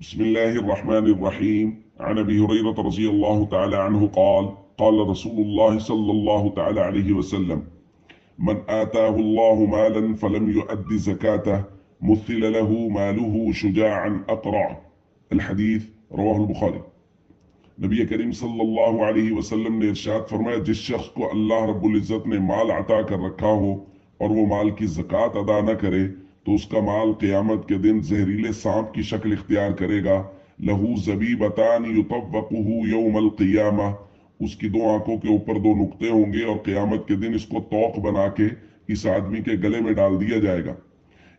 بسم الله الرحمن الرحيم. عن أبي هريرة رضي الله تعالى عنه قال قال رسول الله صلى الله تعالى عليه وسلم: من آتاه الله مالا فلم يؤد زكاته مثل له ماله شجاعا أقرع. الحديث رواه البخاري. नबी करीम सल्लल्लाहु अलैहि वसल्लम ने इरशाद फरमाया, जिस शख्स को अल्लाह रब्बुल इज्जत ने माल अता कर रखा हो और वो माल की ज़कात अदा न करे तो उसका माल क़यामत के दिन जहरीले सांप की शक्ल इख्तियार करेगा। लहू ज़बीबतान युतव्वक़ुहु यौमल क़ियामा, उसकी दो आंखों के ऊपर दो नुक्ते होंगे और क़यामत के दिन इसको तौक बना के इस आदमी के गले में डाल दिया जाएगा।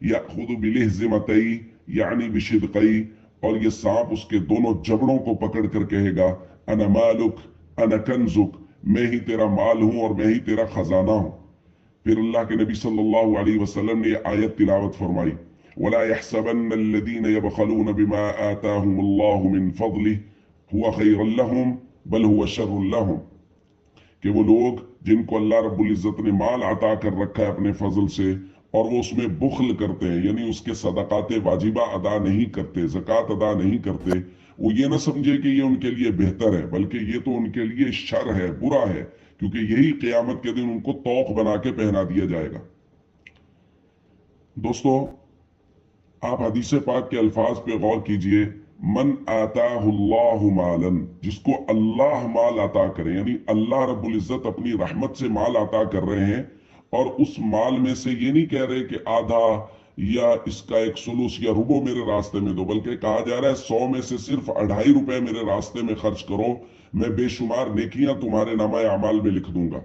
यअख़ुज़ु बिलिहज़िमतई यानी बिशिदक़ई, और ये सांप उसके दोनों जबड़ों को पकड़ कर कहेगा, अना मालुक अना कंजुक, मैं ही तेरा माल हूं और मैं ही तेरा खजाना हूं। फिर अल्लाह के नबी सल्लल्लाहु अलैहि वसल्लम ने आयत तिलावत फरमाई, वला यहसबन्न अल्लज़ीना यबख़लून बिमा आताहुमुल्लाहु मिन फ़ज़लिहि हुवा खैरन लहुम बल हुवा शर्रुन लहुम, कि वो लोग जिनको अल्लाह रब्बुल इज्जत ने माल अता कर रखा है अपने फजल से और वो उसमें बुखल करते हैं, यानी उसके सदकाते वाजिबा अदा नहीं करते, ज़कात अदा नहीं करते, वो ये ना समझे कि ये उनके लिए बेहतर है, बल्कि ये तो उनके लिए शर है, बुरा है, क्योंकि यही क़यामत के दिन उनको तौक बना के पहना दिया जाएगा। दोस्तों, आप हदीस पाक के अल्फाज पे गौर कीजिए। मन आताहुल्लाहु मालन, जिसको अल्लाह माल अता करे, यानी अल्लाह रब्बुल इज्जत अपनी रहमत से माल अता कर रहे हैं, और उस माल में से ये नहीं कह रहे कि आधा या इसका एक सुलूस या रुबो मेरे रास्ते में दो, बल्कि कहा जा रहा है 100 में से सिर्फ 2.5 रुपए मेरे रास्ते में खर्च करो, मैं बेशुमार नेकियां तुम्हारे नामा अमाल में लिख दूंगा।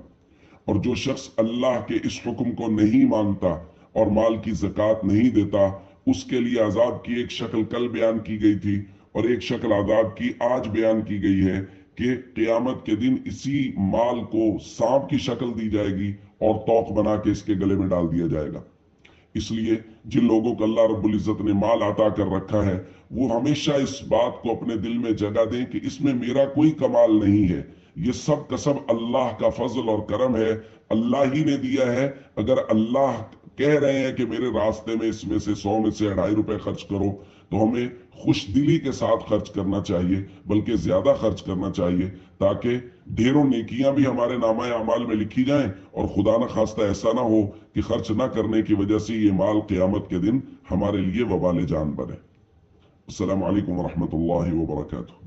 और जो शख्स अल्लाह के इस हुक्म को नहीं मानता और माल की ज़कात नहीं देता, उसके लिए अजाब की एक शक्ल कल बयान की गई थी और एक शक्ल अजाब की आज बयान की गई है कि क़यामत के दिन इसी माल को सांप की शक्ल दी जाएगी और तौक बना के इसके गले में डाल दिया जाएगा। इसलिए जिन लोगों को अल्लाह रब्बुल इज्जत ने माल अता कर रखा है, वो हमेशा इस बात को अपने दिल में जगह दें कि इसमें मेरा कोई कमाल नहीं है, ये सब का सब अल्लाह का फजल और करम है, अल्लाह ही ने दिया है। अगर अल्लाह कह रहे हैं कि मेरे रास्ते में इसमें से 100 में से 2.5 रुपए खर्च करो, तो हमें खुश दिली के साथ खर्च करना चाहिए, बल्कि ज्यादा खर्च करना चाहिए, ताकि ढेरों नेकियां भी हमारे नामा अमाल में लिखी जाएं और खुदा न खास्ता ऐसा ना हो कि खर्च ना करने की वजह से ये माल क़यामत के दिन हमारे लिए वबाल जान बने। अस्सलामु अलैकुम व रहमतुल्लाहि व बरकातुहू।